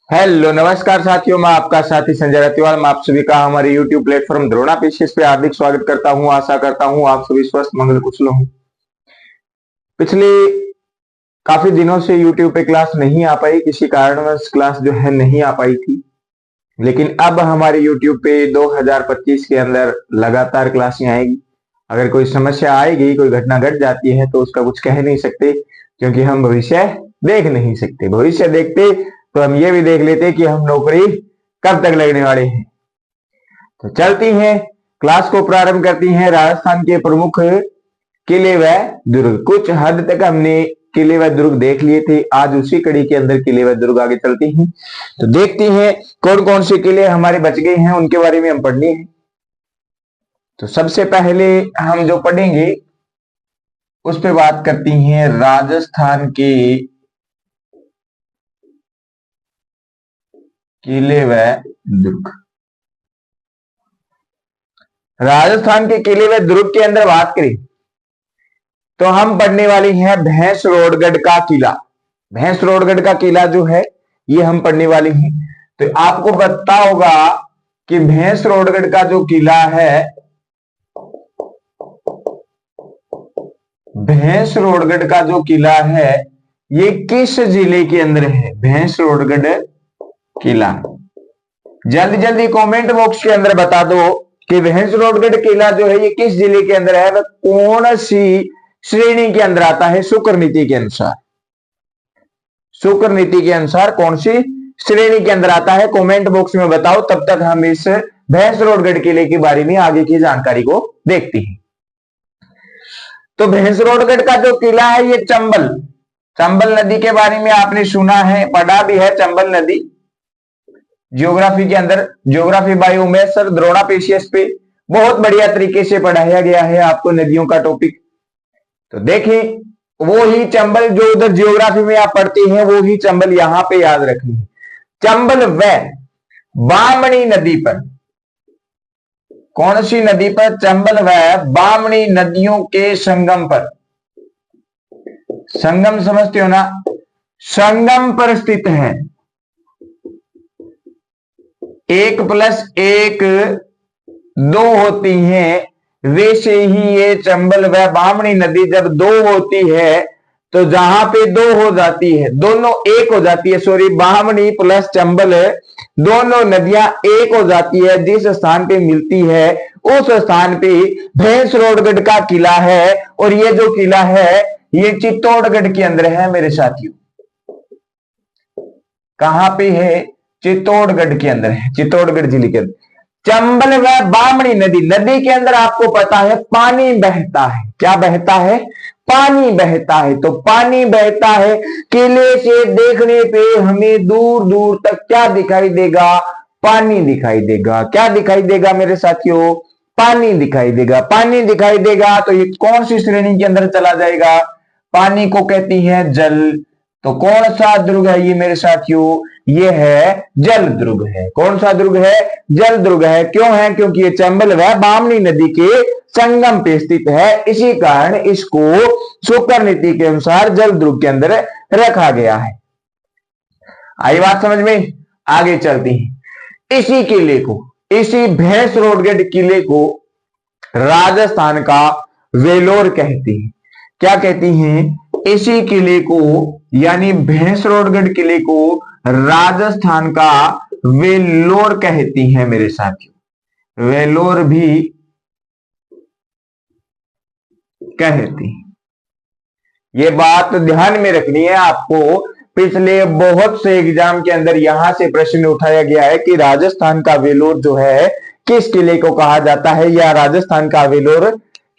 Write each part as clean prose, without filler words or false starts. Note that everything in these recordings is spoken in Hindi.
हेलो नमस्कार साथियों, मैं आपका साथी संजय रतिवाल। मैं आप सभी का हमारे YouTube प्लेटफॉर्म द्रोणा पीसीएस पे हार्दिक स्वागत करता हूं। आशा करता हूं आप सभी स्वस्थ मंगल कुशल हों। पिछले काफी दिनों से YouTube पे क्लास नहीं आ पाई, किसी कारणवश क्लास जो है नहीं आ पाई थी, लेकिन अब हमारे YouTube पे 2025 के अंदर लगातार क्लासें आएगी। अगर कोई समस्या आएगी, कोई घटना घट जाती है तो उसका कुछ कह नहीं सकते, क्योंकि हम भविष्य देख नहीं सकते। भविष्य देखते तो हम ये भी देख लेते कि हम नौकरी कब तक लगने वाले हैं। तो चलती हैं, क्लास को प्रारंभ करती हैं। राजस्थान के प्रमुख किले व दुर्ग, कुछ हद तक हमने किले व दुर्ग देख लिए थे। आज उसी कड़ी के अंदर किले व दुर्ग आगे चलती हैं, तो देखती हैं कौन कौन से किले हमारे बच गए हैं, उनके बारे में हम पढ़ने हैं। तो सबसे पहले हम जो पढ़ेंगे उस पे बात करती हैं राजस्थान के किले व दुर्ग। राजस्थान के किले व दुर्ग के अंदर बात करें तो हम पढ़ने वाली हैं भैंसरोडगढ़ का किला। भैंसरोडगढ़ का किला जो है ये हम पढ़ने वाली हैं। तो आपको पता होगा कि भैंसरोडगढ़ का जो किला है, भैंसरोडगढ़ का जो किला है ये किस जिले के अंदर है? भैंसरोडगढ़ किला। जल्दी जल्दी कमेंट बॉक्स के अंदर बता दो कि भैंसरोडगढ़ किला जो है ये किस जिले के अंदर है, वह कौन सी श्रेणी के अंदर आता है शुक्र नीति के अनुसार। शुक्र नीति के अनुसार कौन सी श्रेणी के अंदर आता है, कमेंट बॉक्स में बताओ। तब तक हम इस भैंसरोडगढ़ किले के बारे में आगे की जानकारी को देखते हैं। तो भैंसरोडगढ़ का जो किला है ये चंबल नदी के बारे में आपने सुना है, पढ़ा भी है। चंबल नदी ज्योग्राफी के अंदर, geography bye Umesh sir Drona PCS पे बहुत बढ़िया तरीके से पढ़ाया गया है आपको नदियों का टॉपिक। तो देखें, वो ही चंबल जो उधर ज्योग्राफी में आप पढ़ते हैं वो ही चंबल यहां पे याद रखनी है। चंबल व बामणी नदी पर, कौन सी नदी पर? चंबल व बामणी नदियों के संगम पर। संगम समझते हो ना? संगम पर स्थित है। 1+1 2 होती हैं, वैसे ही ये चंबल व बामणी नदी जब 2 होती है तो जहां पे 2 हो जाती है, दोनों एक हो जाती है, सॉरी, बामणी प्लस चंबल दोनों नदियां एक हो जाती है, जिस स्थान पे मिलती है उस स्थान पे भैंसरोडगढ़ का किला है। और ये जो किला है ये चित्तौड़गढ़ के अंदर है मेरे साथियों। कहां पे है? चित्तौड़गढ़ के अंदर है, चित्तौड़गढ़ जिले के अंदर। चंबल व बामणी नदी, नदी के अंदर आपको पता है पानी बहता है। क्या बहता है? पानी बहता है। तो पानी बहता है, किले से देखने पे हमें दूर दूर तक क्या दिखाई देगा? पानी दिखाई देगा। क्या दिखाई देगा मेरे साथियों? पानी दिखाई देगा। पानी दिखाई देगा तो ये कौन सी श्रेणी के अंदर चला जाएगा? पानी को कहती है जल। तो कौन सा दुर्ग है ये मेरे साथियों? ये है जल दुर्ग है। कौन सा दुर्ग है? जल दुर्ग है। क्यों है? क्योंकि ये चंबल व बामणी नदी के संगम पे स्थित है, इसी कारण इसको शुक्र नीति के अनुसार जल दुर्ग के अंदर रखा गया है। आई बात समझ में? आगे चलती है। इसी किले को, इसी भैंसरोडगढ़ किले को राजस्थान का वेलोर कहती है। क्या कहती हैं? इसी किले को, यानी भैंसरोडगढ़ किले को राजस्थान का वेलोर कहती हैं मेरे साथियों। वेलोर भी कहती हैं। ये बात ध्यान में रखनी है आपको। पिछले बहुत से एग्जाम के अंदर यहां से प्रश्न उठाया गया है कि राजस्थान का वेलोर जो है किस किले को कहा जाता है, या राजस्थान का वेलोर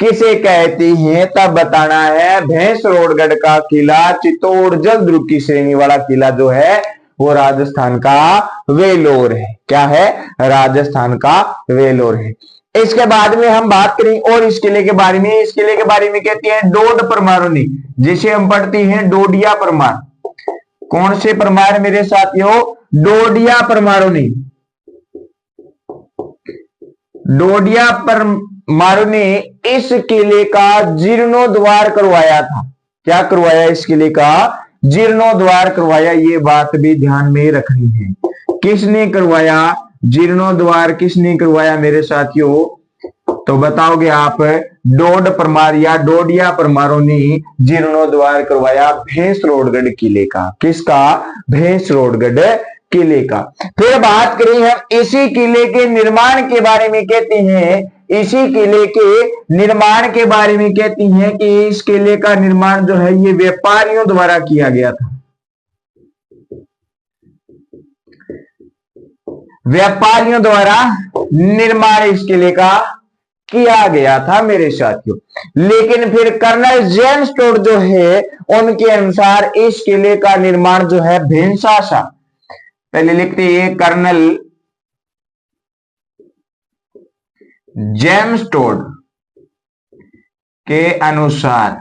किसे कहती हैं, तब बताना है। भैंसरोडगढ़ का किला चित्तौड़ जल दुर्ग की श्रेणी वाला किला जो है वो राजस्थान का वेलोर है। क्या है? राजस्थान का वेलोर है। इसके बाद में हम बात करें और इस किले के बारे में। इस किले के बारे में कहती है डोड परमारुनी, जिसे हम पढ़ती हैं डोडिया परमार। कौन से परमार मेरे साथियों? डोडिया परमारुनी। डोडिया परमार ने इस किले का जीर्णोद्वार करवाया था। क्या करवाया? इस किले का जीर्णोद्वार करवाया, ये बात भी ध्यान में रखनी है। किसने करवाया जीर्णोद्वार, किसने करवाया मेरे साथियों? तो बताओगे आप, डोड परमार या डोडिया परमारों ने जीर्णोद्वार करवाया भैंसरोडगढ़ किले का। किसका? भैंसरोडगढ़ किले का। फिर बात करें हम इसी किले के निर्माण के बारे में, कहते हैं इसी किले के निर्माण के बारे में कहती हैं कि इस किले का निर्माण जो है ये व्यापारियों द्वारा किया गया था। व्यापारियों द्वारा निर्माण इस किले का किया गया था मेरे साथियों। लेकिन फिर कर्नल जेम्स टोड जो है उनके अनुसार इस किले का निर्माण जो है भैंसासा, पहले लिखते हैं कर्नल जेम्स टोड के अनुसार,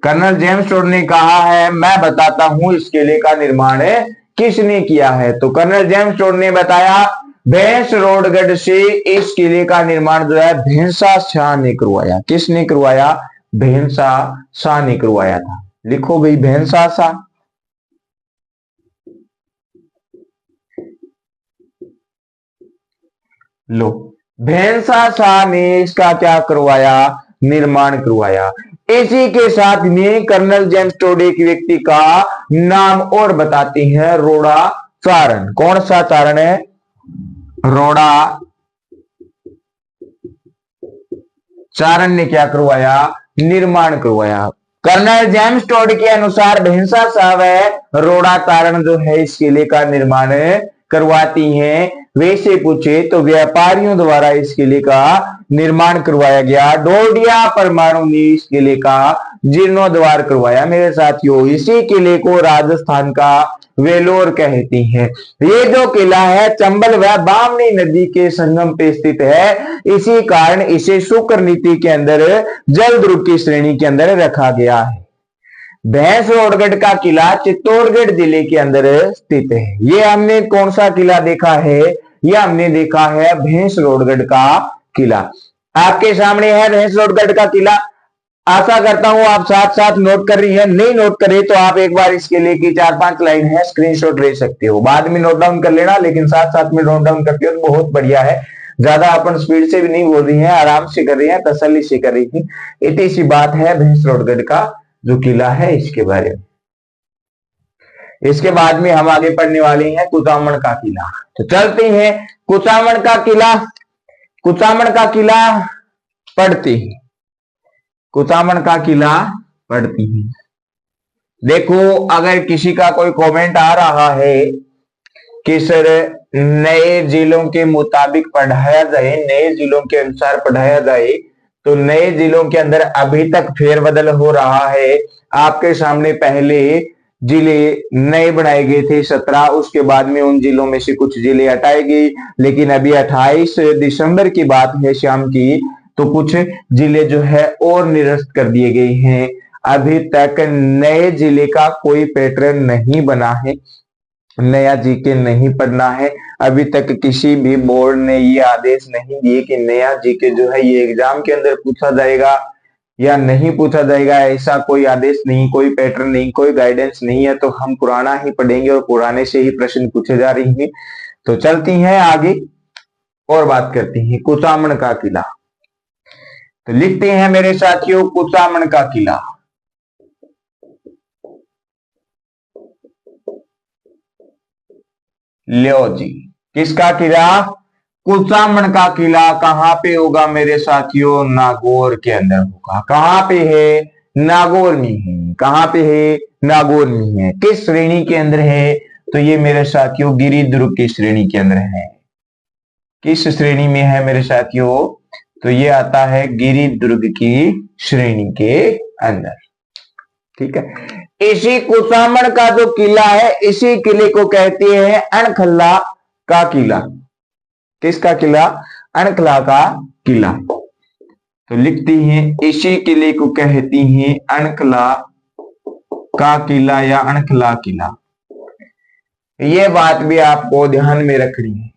कर्नल जेम्स टोड ने कहा है मैं बताता हूं इस किले का निर्माण किसने किया है। तो कर्नल जेम्स टोड ने बताया भैंसरोडगढ़ से इस किले का निर्माण जो है भैंसाशाह ने करवाया। किसने करवाया? भैंसाशाह ने करवाया था। लिखो भाई भैंसाशाह। लो, भैंसाशाह ने इसका क्या करवाया? निर्माण करवाया। इसी के साथ में कर्नल जेम्स टोड एक व्यक्ति का नाम और बताते हैं, रोड़ा चारण। कौन सा चारण है? रोड़ा चारण ने क्या करवाया? निर्माण करवाया। कर्नल जेम्स टोड के अनुसार भैंसाशाह व रोड़ा चारण जो है इस किले का निर्माण करवाती हैं। वैसे पूछे तो व्यापारियों द्वारा इस किले का निर्माण करवाया गया। डोडिया परमाणु ने इस किले का जीर्णोद्वार करवाया मेरे साथियों। इसी किले को राजस्थान का वेलोर कहती हैं। ये जो किला है चंबल व बामनी नदी के संगम पे स्थित है, इसी कारण इसे शुक्र नीति के अंदर जल ध्रुव की श्रेणी के अंदर रखा गया है। भैंसरोडगढ़ का किला चित्तौड़गढ़ जिले के अंदर स्थित है। ये हमने कौन सा किला देखा है? यह हमने देखा है भैंसरोडगढ़ का किला। आपके सामने है भैंसरोडगढ़ का किला। आशा करता हूं आप साथ साथ नोट कर रही है। नहीं नोट करे तो आप एक बार इसके लिए की 4-5 लाइन है स्क्रीनशॉट ले सकते हो, बाद में नोट डाउन कर लेना, लेकिन साथ साथ में नोट डाउन करते हो तो बहुत बढ़िया है। ज्यादा अपन स्पीड से भी नहीं बोल रही है, आराम से कर रही है, तसल्ली से कर रही थी। इतनी सी बात है भैंसरोडगढ़ का जो किला है इसके बारे में। इसके बाद में हम आगे पढ़ने वाले हैं कुचामन का किला। तो चलते हैं कुचामन का किला। कुचामन का किला पढ़ते हैं। कुचामन का किला पढ़ती हैं। देखो अगर किसी का कोई कमेंट आ रहा है कि सर नए जिलों के मुताबिक पढ़ाया जाए, नए जिलों के अनुसार पढ़ाया जाए, तो नए जिलों के अंदर अभी तक फेरबदल हो रहा है। आपके सामने पहले जिले नए बनाए गए थे 17, उसके बाद में उन जिलों में से कुछ जिले हटाए गए, लेकिन अभी 28 दिसंबर की बात है शाम की, तो कुछ जिले जो है और निरस्त कर दिए गए हैं। अभी तक नए जिले का कोई पैटर्न नहीं बना है, नया जीके नहीं पढ़ना है। अभी तक किसी भी बोर्ड ने ये आदेश नहीं दिए कि नया जीके जो है ये एग्जाम के अंदर पूछा जाएगा या नहीं पूछा जाएगा। ऐसा कोई आदेश नहीं, कोई पैटर्न नहीं, कोई गाइडेंस नहीं है। तो हम पुराना ही पढ़ेंगे और पुराने से ही प्रश्न पूछे जा रही हैं। तो चलती हैं आगे और बात करती हैं कुचामन का किला। तो लिखते हैं मेरे साथियों कुचामन का किला। लो जी, किसका किला? कुचामन का किला। कहां पे होगा मेरे साथियों? नागौर के अंदर होगा। कहां पे है? नागौर में है। कहां पे है? नागौर में है। किस श्रेणी के अंदर है? तो ये मेरे साथियों गिरिदुर्ग की श्रेणी के अंदर है। किस श्रेणी में है मेरे साथियों? तो ये आता है गिरिदुर्ग की श्रेणी के अंदर। ठीक है। इसी कुचामन का जो किला है, इसी किले को कहते हैं अणखला का किला। किसका किला? अणखला का किला। तो लिखती हैं इसी किले को कहती हैं अणखला का किला या अणखला किला। ये बात भी आपको ध्यान में रखनी है,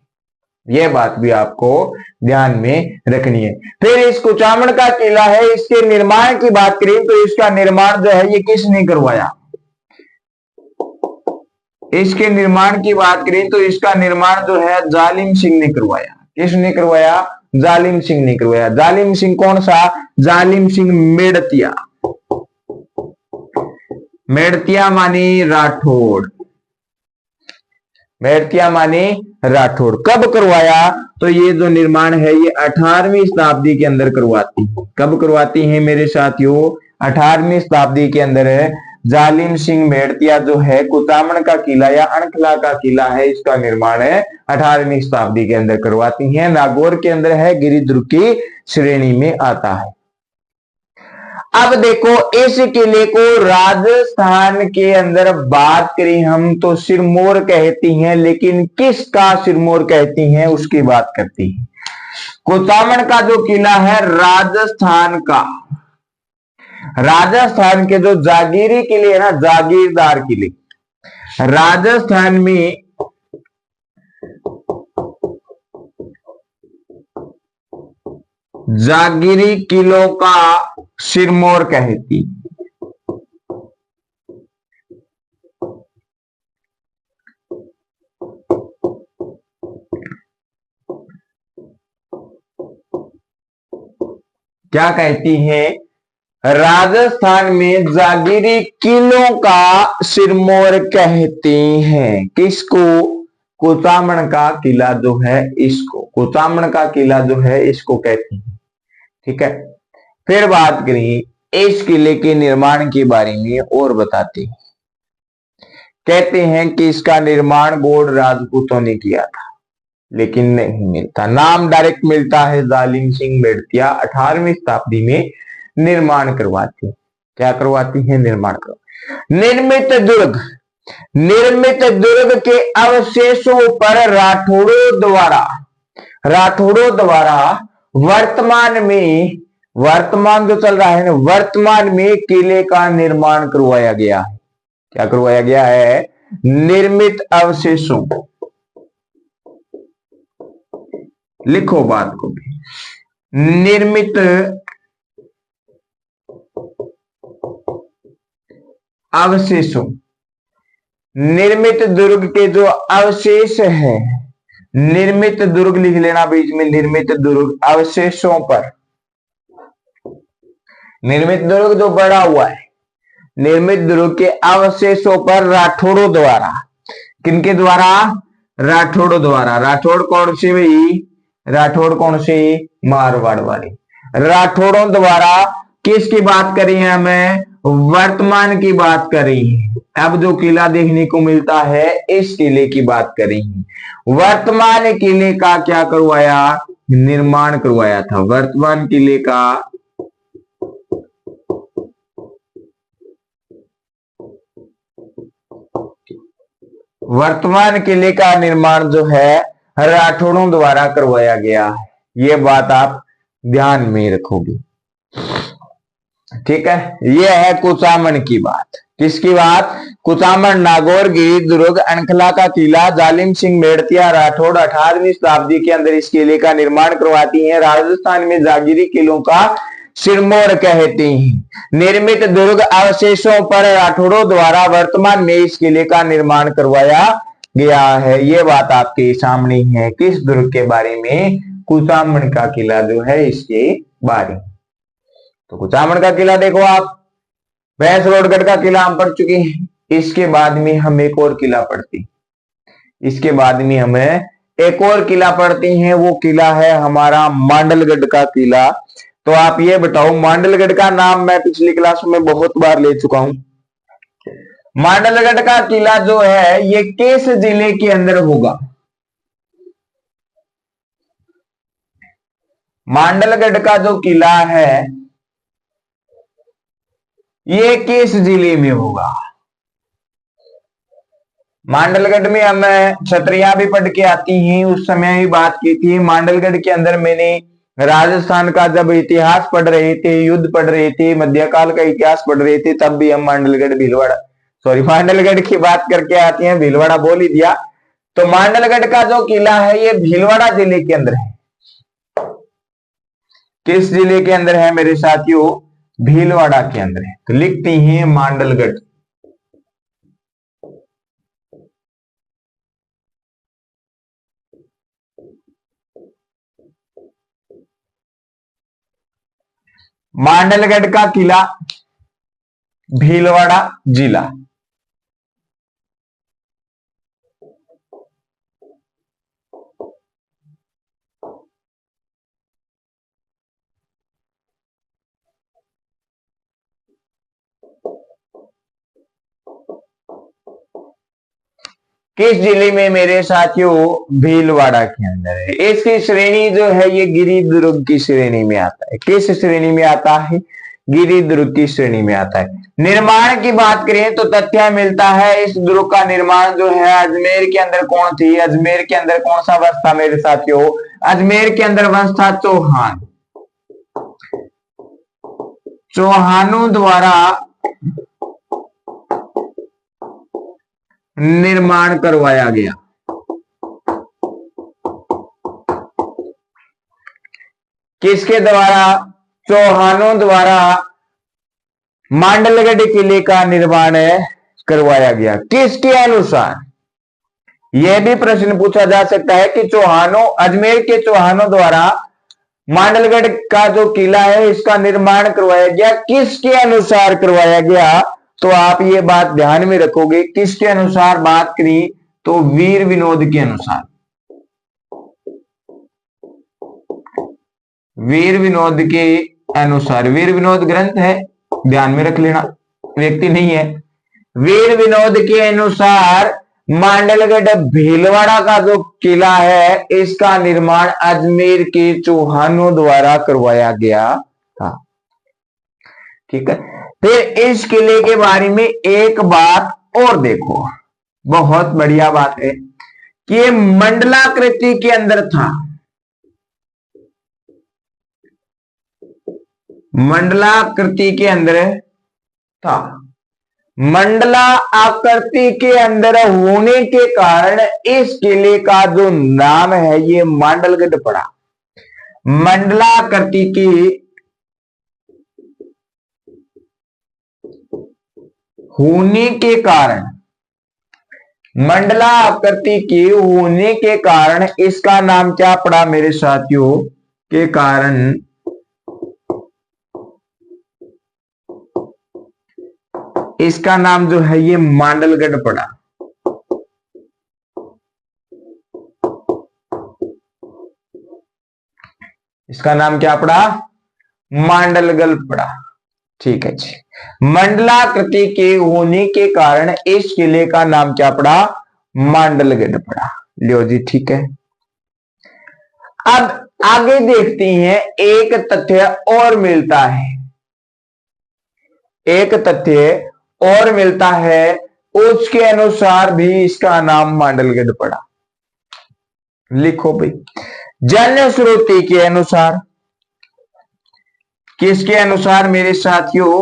ये बात भी आपको ध्यान में रखनी है। फिर इस कुचामन का किला है, इसके निर्माण की बात करें तो इसका निर्माण जो है ये किसने करवाया? इसके निर्माण की बात करें तो इसका निर्माण जो है जालिम सिंह ने करवाया। किसने करवाया? जालिम सिंह ने करवाया। जालिम सिंह कौन सा? जालिम सिंह मेड़तिया। मेड़तिया मानी राठौड़। मेड़तिया मानी राठौड़। कब करवाया? तो ये जो निर्माण है ये 18वीं शताब्दी के अंदर करवाती है। कब करवाती है मेरे साथियों? 18वीं शताब्दी के अंदर है। जालिम सिंह मेड़तिया जो है कुचामन का किला या अणखला का किला है, इसका निर्माण है 18वीं शताब्दी के अंदर करवाती है। नागौर के अंदर है, गिरिदुर्ग की श्रेणी में आता है। अब देखो इस किले को राजस्थान के अंदर बात करें हम तो सिरमौर कहती हैं, लेकिन किसका सिरमौर कहती हैं उसकी बात करती हैं। कुचामन का जो किला है राजस्थान का, राजस्थान के जो जागीरी किले है ना, जागीरदार किले, राजस्थान में जागीरी किलों का सिरमौर कहती। क्या कहती है? राजस्थान में जागीरी किलों का सिरमौर कहते हैं। किसको? कुचामन का किला जो है इसको, कुचामन का किला जो है इसको कहते हैं। ठीक है, फिर बात करें इस किले के निर्माण के बारे में और बताते हैं। कहते हैं कि इसका निर्माण गौड़ राजपूतों ने किया था, लेकिन नहीं मिलता। नाम डायरेक्ट मिलता है जालिम सिंह मेड़तिया 18वीं शताब्दी में निर्माण करवाती। क्या करवाती है? निर्माण करवाती। निर्मित दुर्ग, निर्मित दुर्ग के अवशेषों पर राठौड़ों द्वारा वर्तमान में, वर्तमान जो चल रहा है ना, वर्तमान में किले का निर्माण करवाया गया है। क्या करवाया गया है? निर्मित अवशेषों, लिखो बात को भी, निर्मित अवशेषों, निर्मित दुर्ग के जो अवशेष है, निर्मित दुर्ग लिख लेना बीच में, निर्मित दुर्ग अवशेषों पर, निर्मित दुर्ग जो बड़ा हुआ है, निर्मित दुर्ग के अवशेषों पर राठौड़ों द्वारा, किनके द्वारा? राठौड़ों द्वारा। राठौड़ कौन से भाई? राठौड़ कौन से? मारवाड़ वाले। राठौड़ों द्वारा किसकी बात करी है? हमें वर्तमान की बात करी है। अब जो किला देखने को मिलता है इस किले की बात करी है। वर्तमान किले का क्या करवाया? निर्माण करवाया था। वर्तमान किले का वर्तमान किले का निर्माण जो है राठौड़ों द्वारा करवाया गया है। ये बात आप ध्यान में रखोगे। ठीक है, ये है कुचामन की बात। किसकी बात? कुचामन, नागौर, गिरिदुर्ग, अणखला का किला, जालिम सिंह मेड़तिया राठौड़ 18वीं शताब्दी के अंदर इस किले का निर्माण करवाती हैं। राजस्थान में जागीरी किलों का सिरमौर कहते हैं। निर्मित दुर्ग अवशेषों पर राठौड़ों द्वारा वर्तमान में इस किले का निर्माण करवाया गया है। ये बात आपके सामने है। किस दुर्ग के बारे में? कुचामन का किला जो है इसके बारे में। तो कुचामन का किला देखो आप, भैंसरोडगढ़ का किला हम पढ़ चुके हैं। इसके बाद में हम एक और किला पढ़ते, इसके बाद में हमें एक और किला पढ़ते हैं। वो किला है हमारा मांडलगढ़ का किला। तो आप ये बताओ, मांडलगढ़ का नाम मैं पिछली क्लास में बहुत बार ले चुका हूं। मांडलगढ़ का किला जो है ये किस जिले के अंदर होगा? मांडलगढ़ का जो किला है ये किस जिले में होगा? मांडलगढ़ में हमें क्षत्रिया भी पढ़ के आती हैं, उस समय भी बात की थी। मांडलगढ़ के अंदर मैंने राजस्थान का जब इतिहास पढ़ रहे थे, युद्ध पढ़ रहे थे, मध्यकाल का इतिहास पढ़ रहे थे, तब भी हम मांडलगढ़ भीलवाड़ा, सॉरी मांडलगढ़ की बात करके आती हैं, भीलवाड़ा बोल ही दिया। तो मांडलगढ़ का जो किला है ये भीलवाड़ा जिले के अंदर है। किस जिले के अंदर है मेरे साथियों? भीलवाड़ा के अंदर है। तो लिखते हैं मांडलगढ़, मांडलगढ़ का किला, भीलवाड़ा जिला। किस जिले में मेरे साथियों? भीलवाड़ा के अंदर है। इसकी श्रेणी जो है ये गिरिदुर्ग की श्रेणी में आता है। किस श्रेणी में आता है? गिरिदुर्ग की श्रेणी में आता है। निर्माण की बात करें तो तथ्य मिलता है इस दुर्ग का निर्माण जो है अजमेर के अंदर कौन थी? अजमेर के अंदर कौन सा वंश था मेरे साथियों? अजमेर के अंदर वंश था चौहान। चौहानों द्वारा निर्माण करवाया गया। किसके द्वारा? चौहानों द्वारा मांडलगढ़ किले का निर्माण करवाया गया। किसके अनुसार? यह भी प्रश्न पूछा जा सकता है कि चौहानों, अजमेर के चौहानों द्वारा मांडलगढ़ का जो किला है इसका निर्माण करवाया गया, किसके अनुसार करवाया गया? तो आप ये बात ध्यान में रखोगे। किसके अनुसार बात करी तो वीर विनोद के अनुसार। वीर विनोद के अनुसार। वीर विनोद ग्रंथ है, ध्यान में रख लेना, व्यक्ति नहीं है। वीर विनोद के अनुसार मांडलगढ़ भीलवाड़ा का जो किला है इसका निर्माण अजमेर के चौहानों द्वारा करवाया गया था। ठीक है, फिर इस किले के बारे में एक बात और देखो, बहुत बढ़िया बात है कि ये मंडलाकृति के अंदर था। मंडलाकृति के अंदर था। मंडला आकृति के अंदर होने के कारण इस किले का जो नाम है ये मांडलगढ़ पड़ा। मंडलाकृति की होने के कारण, मंडला आकृति के होने के कारण इसका नाम क्या पड़ा मेरे साथियों? के कारण इसका नाम जो है ये मांडलगढ़ पड़ा। इसका नाम क्या पड़ा? मांडलगढ़ पड़ा। ठीक है जी। मंडलाकृति के होने के कारण इस किले का नाम क्या पड़ा? मांडलगढ़ पड़ा। लियो जी, ठीक है। अब आगे देखते हैं, एक तथ्य और मिलता है। एक तथ्य और मिलता है, उसके अनुसार भी इसका नाम मांडलगढ़ पड़ा। लिखो भाई, जनश्रुति के अनुसार। किसके अनुसार मेरे साथियों?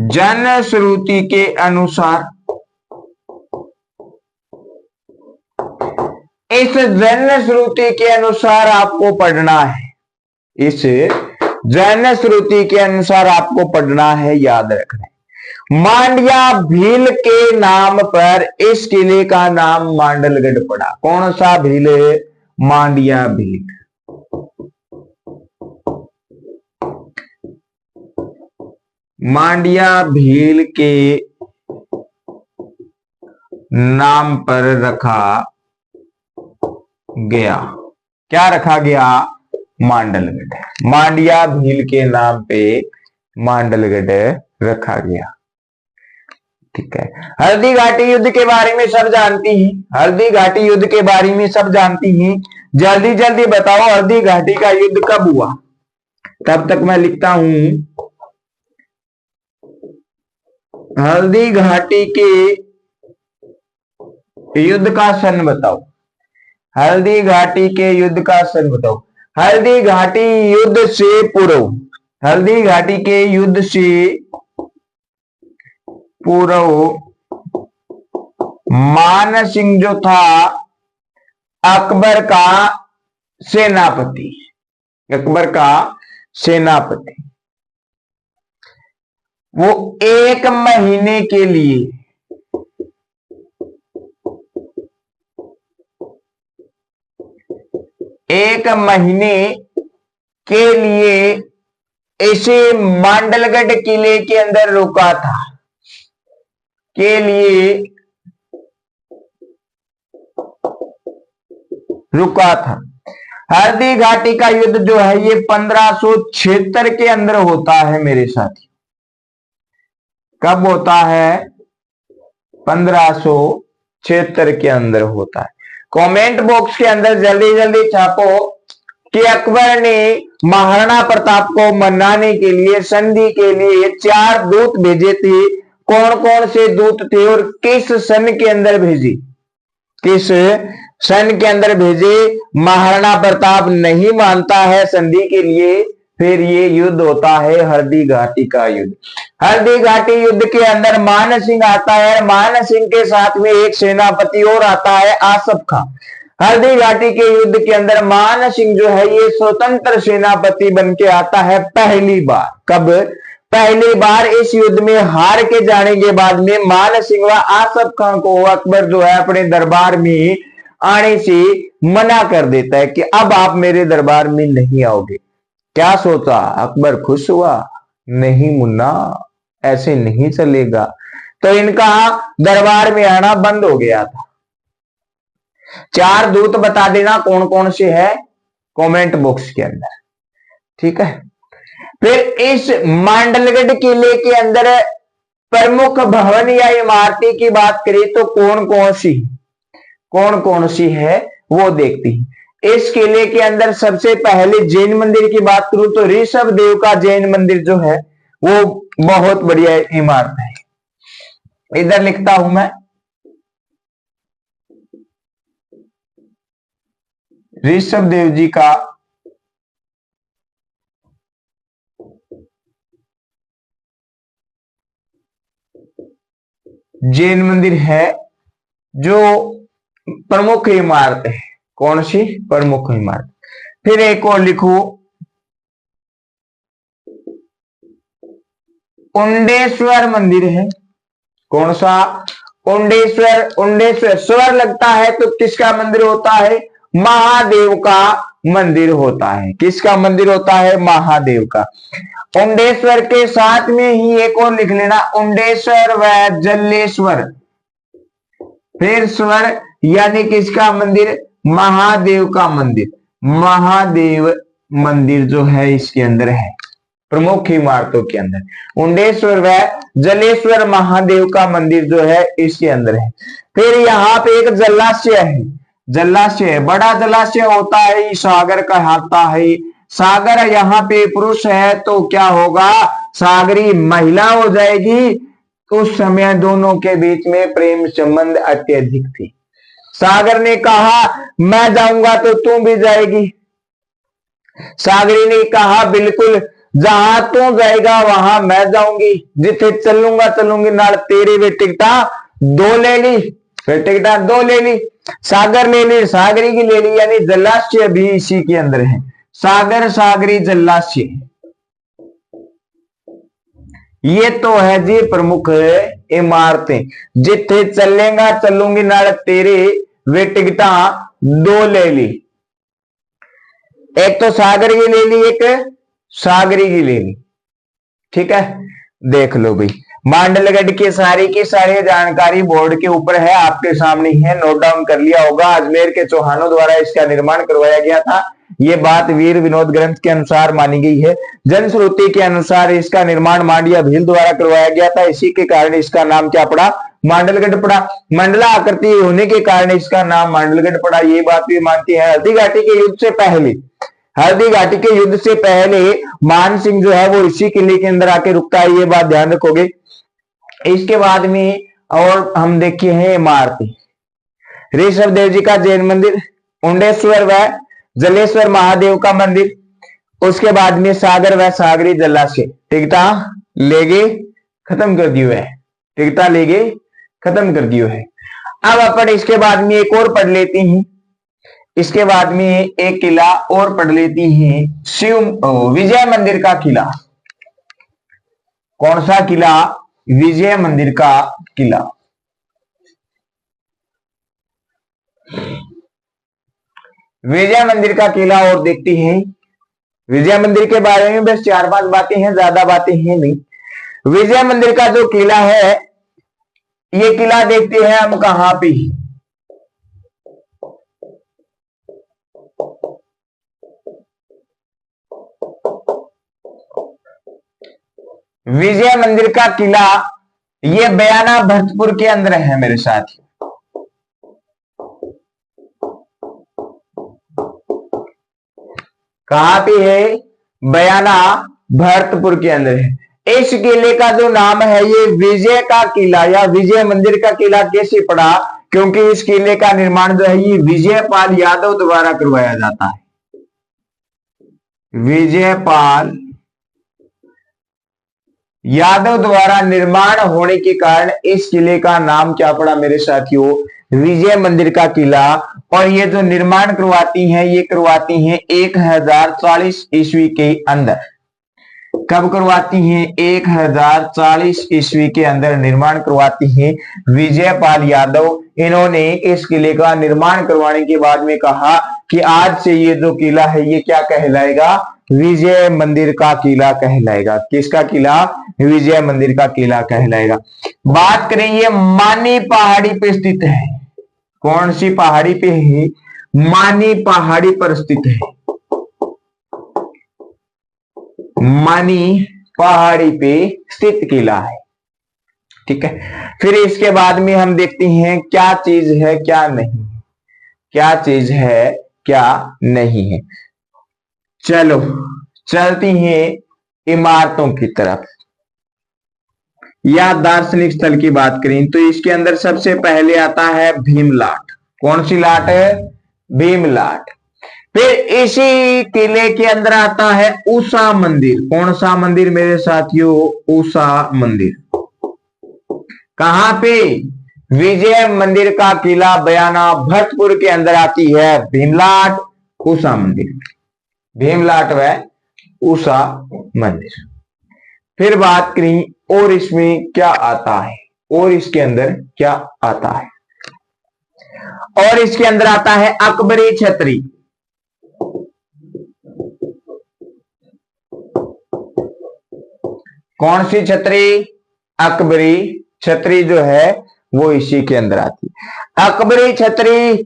जनश्रुति के अनुसार। इस जनश्रुति के अनुसार आपको पढ़ना है। इस जनश्रुति के अनुसार आपको पढ़ना है, याद रखना है। मांडिया भील के नाम पर इस किले का नाम मांडलगढ़ पड़ा। कौन सा भील? मांडिया भील। मांडिया भील के नाम पर रखा गया। क्या रखा गया? मांडलगढ़। मांडिया भील के नाम पे मांडलगढ़ रखा गया। ठीक है। हल्दी घाटी युद्ध के बारे में सब जानती हैं। हल्दी घाटी युद्ध के बारे में सब जानती हैं। जल्दी जल्दी बताओ, हल्दी घाटी का युद्ध कब हुआ? तब तक मैं लिखता हूं, हल्दी घाटी के युद्ध का सन बताओ। हल्दी घाटी के युद्ध का सन बताओ। हल्दी घाटी युद्ध से पूर्व, हल्दी घाटी के युद्ध से पूर्व मान सिंह जो था अकबर का सेनापति, अकबर का सेनापति, वो 1 महीने के लिए 1 महीने के लिए इसे मांडलगढ़ किले के अंदर रुका था, के लिए रुका था। हल्दी घाटी का युद्ध जो है ये 1576 के अंदर होता है मेरे साथी। कब होता है? 1576 के अंदर होता है। कमेंट बॉक्स के अंदर जल्दी जल्दी छापो कि अकबर ने महाराणा प्रताप को मनाने के लिए, संधि के लिए 4 दूत भेजे थे। कौन कौन से दूत थे और किस सन के अंदर भेजे? किस सन के अंदर भेजे? महाराणा प्रताप नहीं मानता है संधि के लिए, फिर ये युद्ध होता है हल्दी घाटी का युद्ध। हल्दी घाटी युद्ध के अंदर मान सिंह आता है, मान सिंह के साथ में एक सेनापति और आता है आसफ खां। हल्दी घाटी के युद्ध के अंदर मान सिंह जो है ये स्वतंत्र सेनापति बन के आता है पहली बार। कब? पहली बार। इस युद्ध में हार के जाने के बाद में मान सिंह व आसफ खां को अकबर जो है अपने दरबार में आने से मना कर देता है कि अब आप मेरे दरबार में नहीं आओगे। क्या सोचा? अकबर खुश हुआ? नहीं मुन्ना, ऐसे नहीं चलेगा। तो इनका दरबार में आना बंद हो गया था। 4 दूत बता देना कौन कौन से है कमेंट बॉक्स के अंदर, ठीक है। फिर इस मांडलगढ़ किले के अंदर प्रमुख भवन या इमारतें की बात करें तो कौन कौन सी है वो देखती हैं। इस किले के अंदर सबसे पहले जैन मंदिर की बात करूं तो ऋषभ देव का जैन मंदिर जो है वो बहुत बढ़िया इमारत है। इधर लिखता हूं मैं, ऋषभ देव जी का जैन मंदिर है जो प्रमुख इमारत है। कौन सी? प्रमुख इमारत। फिर एक और लिखो, उंडेश्वर मंदिर है। कौन सा? उंडेश्वर स्वर लगता है तो किसका मंदिर होता है? महादेव का मंदिर होता है। किसका मंदिर होता है? महादेव का। उंडेश्वर के साथ में ही एक और लिख लेना, उंडेश्वर व जल्लेश्वर। फिर स्वर यानी किसका मंदिर? महादेव का मंदिर। महादेव मंदिर जो है इसके अंदर है, प्रमुख इमारतों के अंदर उंडेश्वर व जलेश्वर महादेव का मंदिर जो है इसके अंदर है। फिर यहाँ पे एक जलाशय है, जलाशय है, बड़ा जलाशय होता है, सागर कहलाता है। सागर यहाँ पे पुरुष है तो क्या होगा? सागरी महिला हो जाएगी। उस समय दोनों के बीच में प्रेम संबंध अत्यधिक थी। सागर ने कहा मैं जाऊंगा तो तू भी जाएगी। सागरी ने कहा बिल्कुल, जहां तू जाएगा वहां मैं जाऊंगी, जिथे चलूंगी नाल तेरे वे टिकटा 2 ले ली। फिर टिकटा 2 ले ली, सागर ले ली, सागरी की ले ली, यानी जलाशय भी इसी के अंदर है। सागर सागरी जलाशय, ये तो है जी प्रमुख इमारतें। जिथे चलूंगी नाल तेरे वे टिकटा 2 ले ली। एक तो सागर की ले ली, एक सागरी की ले ली, ठीक है। देख लो भाई, मांडलगढ़ की सारी जानकारी बोर्ड के ऊपर है, आपके सामने है, नोट डाउन कर लिया होगा। अजमेर के चौहानों द्वारा इसका निर्माण करवाया गया था। ये बात वीर विनोद ग्रंथ के अनुसार मानी गई है। जनश्रुति के अनुसार इसका निर्माण मांडिया भील द्वारा करवाया गया था। इसी के कारण इसका नाम क्या पड़ा? मांडलगढ़ पड़ा। मंडला आकृति होने के कारण इसका नाम मांडलगढ़ पड़ा। ये बात भी मानती है। हल्दी घाटी के युद्ध से पहले, हल्दी घाटी के युद्ध से पहले मान सिंह जो है वो इसी किले के अंदर आके रुकता है, ये बात ध्यान रखोगे। इसके बाद में और हम देखे हैं इमारतें, ऋषभ देव जी का जैन मंदिर, उंडेश्वर व जलेश्वर महादेव का मंदिर, उसके बाद में सागर व सागरी जलाशय। टिकटा लेगे खत्म कर दियो है, टिकटा लेगे खत्म कर दियो है। अब अपन इसके बाद में एक और पढ़ लेती हैं, इसके बाद में एक किला और पढ़ लेती हैं, विजय मंदिर का किला। कौन सा किला? विजय मंदिर का किला। विजय मंदिर का किला और देखते हैं। विजय मंदिर के बारे में बस 4-5 बातें हैं, ज्यादा बातें हैं नहीं। विजय मंदिर का जो किला है, ये किला देखते हैं हम कहां पे। विजय मंदिर का किला ये बयाना भरतपुर के अंदर है मेरे साथ। कहां पे है? बयाना भरतपुर के अंदर है। इस किले का जो नाम है ये विजय का किला या विजय मंदिर का किला कैसे पड़ा? क्योंकि इस किले का निर्माण जो है ये विजयपाल यादव द्वारा करवाया जाता है। विजयपाल यादव द्वारा निर्माण होने के कारण इस किले का नाम क्या पड़ा मेरे साथियों? विजय मंदिर का किला। और ये जो निर्माण करवाती हैं, ये करवाती हैं 1040 ईस्वी के अंदर। कब करवाती हैं? 1040 ईस्वी के अंदर निर्माण करवाती हैं विजयपाल यादव। इन्होंने इस किले का निर्माण करवाने के बाद में कहा कि आज से ये जो किला है ये क्या कहलाएगा? विजय मंदिर का किला कहलाएगा। किसका किला? विजय मंदिर का किला कहलाएगा। बात करें, ये मानी पहाड़ी पे स्थित है। कौन सी पहाड़ी पे है? मानी पहाड़ी पर स्थित है। मानी पहाड़ी पे स्थित किला है। ठीक है। फिर इसके बाद में हम देखते हैं क्या चीज है क्या नहीं, क्या चीज है क्या नहीं है। चलो चलती हैं इमारतों की तरफ या दार्शनिक स्थल की बात करें तो इसके अंदर सबसे पहले आता है भीमलाट। कौन सी लाट है? भीमलाट। फिर इसी किले के अंदर आता है उषा मंदिर। कौन सा मंदिर मेरे साथियों? उषा मंदिर। कहां पे? विजय मंदिर का किला बयाना भरतपुर के अंदर आती है भीमलाट, उषा मंदिर। भीमलाट व उषा मंदिर। फिर बात करें और इसमें क्या आता है, और इसके अंदर क्या आता है? और इसके अंदर आता है अकबरी छतरी। कौन सी छतरी? अकबरी छतरी जो है वो इसी के अंदर आती है। अकबरी छतरी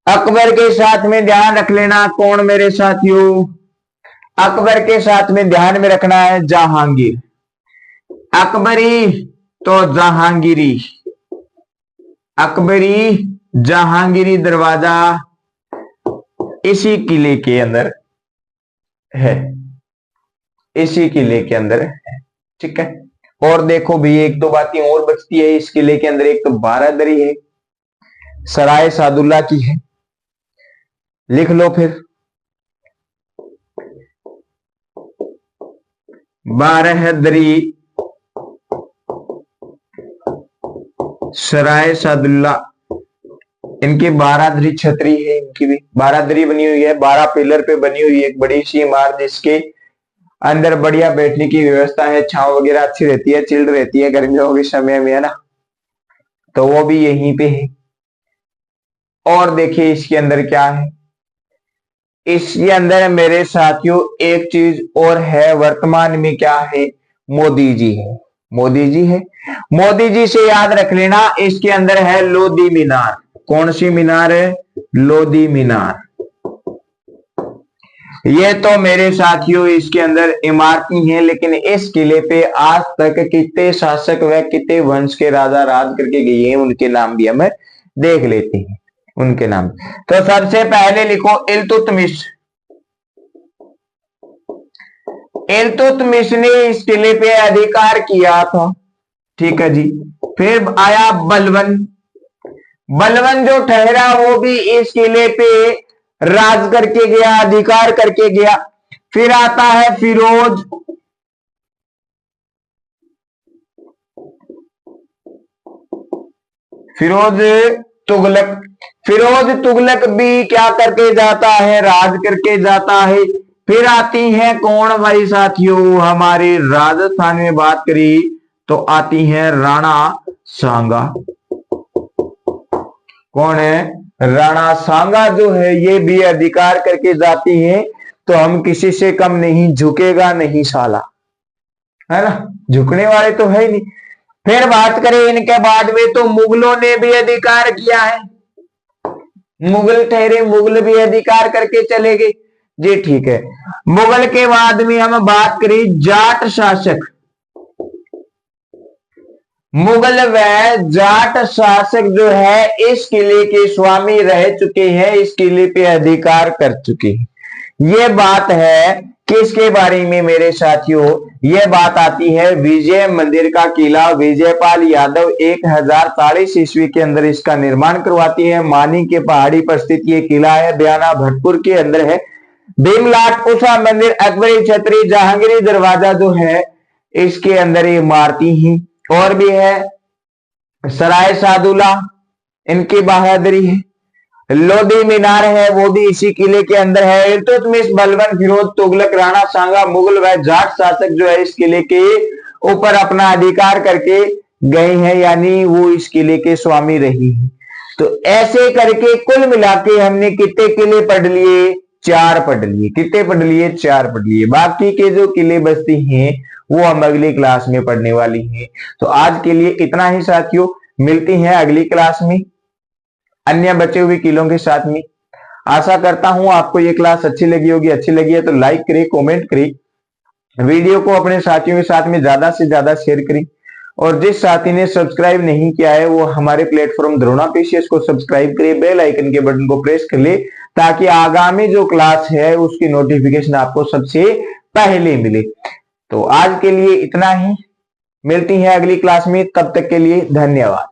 अकबर के साथ में ध्यान रख लेना। कौन मेरे साथियों? अकबर के साथ में ध्यान में रखना है जहांगीर। अकबरी तो जहांगीरी। अकबरी जहांगीरी दरवाजा इसी किले के अंदर है, इसी किले के अंदर है। ठीक है। और देखो भी एक दो बातें और बचती है इस किले के अंदर। एक तो बारादरी है, सराय सादुल्ला की है, लिख लो फिर। बारादरी सराय सादुल्ला, इनकी बारादरी छतरी है। इनकी भी बारादरी बनी हुई है, 12 पिलर पे बनी हुई है एक बड़ी सी इमारत जिसके अंदर बढ़िया बैठने की व्यवस्था है, छांव वगैरह अच्छी रहती है, चिल्ड रहती है गर्मियों के समय में, है ना। तो वो भी यहीं पे है। और देखिए इसके अंदर क्या है। इसके अंदर मेरे साथियों एक चीज और है, वर्तमान में क्या है? मोदी जी है। मोदी जी है। मोदी जी से याद रख लेना, इसके अंदर है लोधी मीनार। कौन सी मीनार है? लोधी मीनार। ये तो मेरे साथियों इसके अंदर इमारतें हैं, लेकिन इस किले पे आज तक कितने शासक व कितने वंश के राजा राज करके गए हैं उनके नाम भी हमें देख लेते हैं। उनके नाम तो सबसे पहले लिखो इल्तुतमिश। इल्तुतमिश ने इस किले पे अधिकार किया था। ठीक है जी। फिर आया बलबन। बलबन जो ठहरा वो भी इस किले पे राज करके गया, अधिकार करके गया। फिर आता है फिरोज। फिरोज तुगलक। फिरोज तुगलक भी क्या करके जाता है? राज करके जाता है। फिर आती है कौन भाई साथियों? हमारे राजस्थान में बात करी तो आती है राणा सांगा। कौन है? राणा सांगा जो है ये भी अधिकार करके जाती है, तो हम किसी से कम नहीं, झुकेगा नहीं साला, है ना, झुकने वाले तो है ही नहीं। फिर बात करें इनके बाद में, तो मुगलों ने भी अधिकार किया है, मुगल ठहरे, मुगल भी अधिकार करके चले गए जी, ठीक है। मुगल के बाद में हम बात करें जाट शासक, मुगल व जाट शासक जो है इस किले के स्वामी रह चुके हैं, इस किले पे अधिकार कर चुके हैं। ये बात है किसके बारे में मेरे साथियों? ये बात आती है विजय मंदिर का किला, विजयपाल यादव 1040 ईस्वी के अंदर इसका निर्माण करवाती है। मानी के पहाड़ी पर स्थित ये किला है, बयाना भटपुर के अंदर है। भीमलाट उषा मंदिर, अकबरी छतरी, जहांगीरी दरवाजा जो है इसके अंदर ये इमारती ही और भी है। सराय सादुला इनकी बहादुरी है। लोधी मीनार है वो भी इसी किले के अंदर है। इल्तुतमिश, बलबन, फिरोज तुगलक, राणा सांगा, मुगल व जाट शासक जो है इस किले के ऊपर अपना अधिकार करके गए हैं, यानी वो इस किले के स्वामी रही है। तो ऐसे करके कुल मिला के हमने कितने किले पढ़ लिए? 4 पढ़ लिए। कितने पढ़ लिए? 4 पढ़ लिए। बाकी के जो किले बस्ती हैं वो हम अगली क्लास में पढ़ने वाली हैं। तो आज के लिए इतना ही साथियों, मिलती हैं अगली क्लास में अन्य बचे हुए किलों के साथ में। आशा करता हूं आपको ये क्लास अच्छी लगी होगी। अच्छी लगी है तो लाइक करें, कमेंट करें, वीडियो को अपने साथियों के साथ में ज्यादा से ज्यादा शेयर करें। और जिस साथी ने सब्सक्राइब नहीं किया है वो हमारे प्लेटफॉर्म द्रोणा पीसीएस को सब्सक्राइब करे, बेल आइकन के बटन को प्रेस कर ले, ताकि आगामी जो क्लास है उसकी नोटिफिकेशन आपको सबसे पहले मिले। तो आज के लिए इतना ही, मिलती है अगली क्लास में, तब तक के लिए धन्यवाद।